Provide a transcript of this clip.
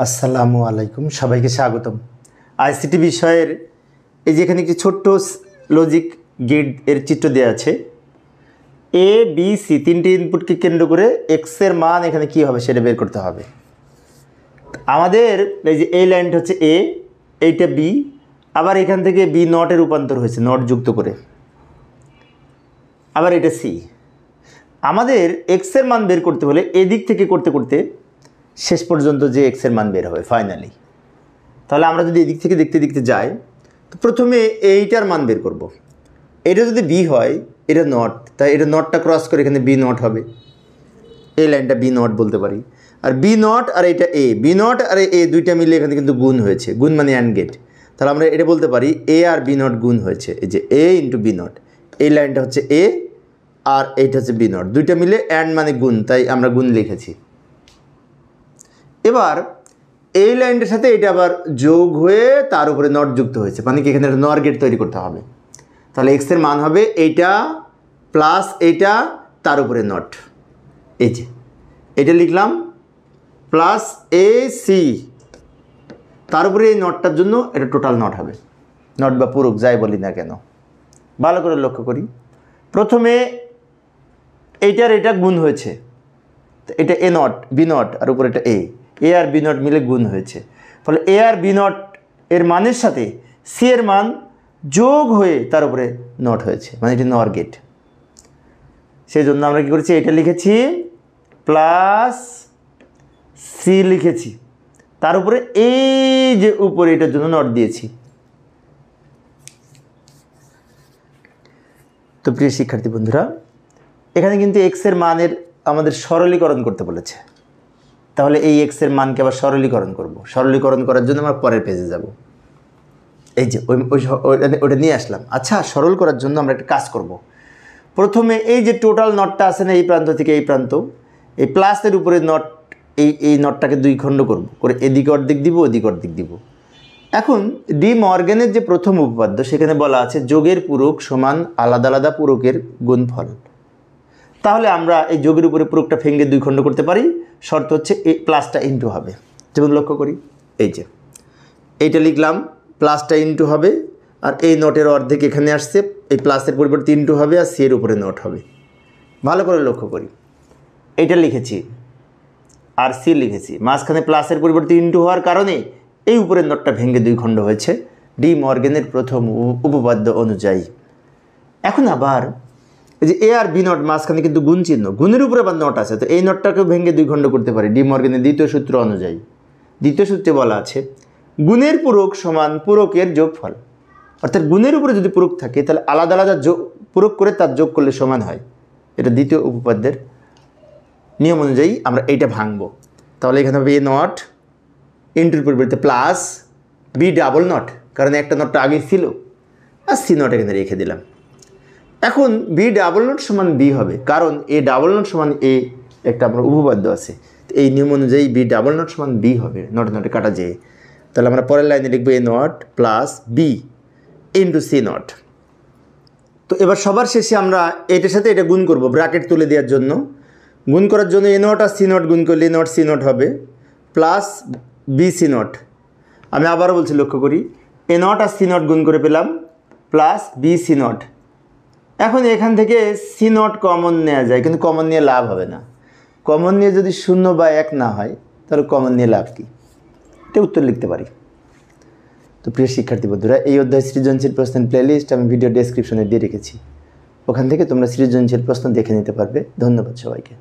আসসালামু আলাইকুম, সবাইকে স্বাগতম। আইসিটি বিষয়ের এই যে এখানে একটি ছোট্ট লজিক গেট এর চিত্র দেওয়া আছে। এ বি সি তিনটি ইনপুটকে কেন্দ্র করে এক্সের মান এখানে কি হবে সেটা বের করতে হবে। আমাদের এই যে এই লাইনটা হচ্ছে এ, এইটা বি, আবার এখান থেকে বি নটের রূপান্তর হয়েছে নট যুক্ত করে, আবার এটা সি। আমাদের এক্সের মান বের করতে হলে এদিক থেকে করতে করতে শেষ পর্যন্ত যে এক্সের মান বের হবে ফাইনালি। তাহলে আমরা যদি এদিক থেকে দেখতে দেখতে যাই, তো প্রথমে এইটার মান বের করব। এটা যদি বি হয়, এটা নট, তাই এটা নটটা ক্রস করে এখানে বি নট হবে, এই লাইনটা বি নট বলতে পারি। আর বি নট আর এটা এ, বি নট আর এ দুইটা মিলে এখানে কিন্তু গুণ হয়েছে, গুণ মানে অ্যান্ড গেট। তাহলে আমরা এটা বলতে পারি এ আর বি নট গুণ হয়েছে, এই যে এ ইন্টু বি নট, এই লাইনটা হচ্ছে এ আর এইটা হচ্ছে বি নট, দুইটা মিলে অ্যান্ড মানে গুণ, তাই আমরা গুণ লিখেছি। এবার এই লাইনটার সাথে এটা আবার যোগ হয়ে তার উপরে নট যুক্ত হয়েছে, মানে কি এখানে একটা নর গেট তৈরি করতে হবে। তাহলে এক্সের মান হবে এইটা প্লাস এইটা তার উপরে নট, এই যে এটা লিখলাম প্লাস এ সি, তার উপরে এই নটটার জন্য এটা টোটাল নট হবে, নট বা পূরক যাই বলি না কেন। ভালো করে লক্ষ্য করি, প্রথমে এইটার এটা গুণ হয়েছে, তো এটা এ নট বি নট আর উপরে এটা এ আর বি নট মিলে গুণ হয়েছে। ফলে এ আর বি নট এর মানের সাথে সি এর মান যোগ হয়ে তার উপরে নট হয়েছে, মানে এটি নর গেট। সেই জন্য আমরা কী করেছি, এটা লিখেছি প্লাস সি লিখেছি, তার উপরে এই যে উপরে এটার জন্য নট দিয়েছি। তো প্রিয় শিক্ষার্থী বন্ধুরা, এখানে কিন্তু এক্সের মানের আমাদের সরলীকরণ করতে বলেছে। তাহলে এই এক্সের মানকে আবার সরলীকরণ করব। সরলীকরণ করার জন্য আমরা পরের পেজে যাব। এই যে ওটা নিয়ে আসলাম। আচ্ছা, সরল করার জন্য আমরা একটা কাজ করব। প্রথমে এই যে টোটাল নটটা আছে না, এই প্রান্ত থেকে এই প্রান্ত, এই প্লাসের উপরে নট, এই নটটাকে দুই খণ্ড করব, করে এদিকে অর্ধেক দিব, ওদিকে অর্ধেক দিব। এখন ডি মর্গ্যানের যে প্রথম উপপাদ্য, সেখানে বলা আছে যোগের পূরক সমান আলাদা আলাদা পূরকের গুণফল। তাহলে আমরা এই যোগের উপরে পূরকটা ভেঙে দুই খণ্ড করতে পারি, শর্ত হচ্ছে এই প্লাসটা ইন্টু হবে। যেমন লক্ষ্য করি, এই যে এইটা লিখলাম প্লাসটা ইন্টু হবে, আর এই নটের অর্ধেক এখানে আসছে, এই প্লাসের পরিবর্তে ইন্টু হবে, আর সি এর উপরে নট হবে। ভালো করে লক্ষ্য করি, এইটা লিখেছি আর সি লিখেছি, মাঝখানে প্লাসের পরিবর্তে ইন্টু হওয়ার কারণে এই উপরের নটটা ভেঙে দুই খণ্ড হয়েছে ডি মর্গ্যানের প্রথম উপপাদ্য অনুযায়ী। এখন আবার এই যে এ আর বি নট মাঝখানে কিন্তু গুণ চিহ্ন, গুণের উপরে আবার নট আছে, তো এই নটটাকেও ভেঙে দুই খণ্ড করতে পারি ডি মর্গ্যানের দ্বিতীয় সূত্র অনুযায়ী। দ্বিতীয় সূত্রে বলা আছে গুণের পূরক সমান পূরকের যোগফল। অর্থাৎ গুণের উপরে যদি পূরক থাকে, তাহলে আলাদা আলাদা পূরক করে তার যোগ করলে সমান হয়। এটা দ্বিতীয় উপপাদ্যের নিয়ম অনুযায়ী আমরা এইটা ভাঙবো। তাহলে এখানে হবে এ নট ইন্টুর পরিবর্তে প্লাস বি ডাবল নট, কারণ একটা নটটা আগে ছিল, আর সি নট এখানে রেখে দিলাম। এখন বি ডাবল নট সমান বি হবে, কারণ এ ডাবল নট সমান এ একটা আমরা উপপাদ্য আছে, এই নিয়ম অনুযায়ী বি ডাবল নট সমান বি হবে, নটে নটে কাটা যায়। তাহলে আমরা পরের লাইনে লিখবো A not plus B into C not. তো এবার সবার শেষে আমরা এটার সাথে এটা গুণ করব ব্র্যাকেট তুলে দেওয়ার জন্য। গুণ করার জন্য এ নট আর সি নট গুণ করলে এ নট সি নট হবে প্লাস বি সি নট। আমি আবারও বলছি, লক্ষ্য করি, এ নট আর সি নট গুণ করে পেলাম প্লাস বি সি নট। এখন এখান থেকে সি নট কমন নেওয়া যায়, কিন্তু কমন নিয়ে লাভ হবে না। কমন নিয়ে যদি 0 বা 1 না হয়, তাহলে কমন নিয়ে লাভ কি, এটা উত্তর লিখতে পারি। তো প্রিয় শিক্ষার্থী বন্ধুরা, এই অধ্যায় সৃজনশীল প্রশ্নের প্লেলিস্ট আমি ভিডিও ডেসক্রিপশনে দিয়ে রেখেছি, ওখান থেকে তোমরা সৃজনশীল প্রশ্ন দেখে নিতে পারবে। ধন্যবাদ সবাইকে।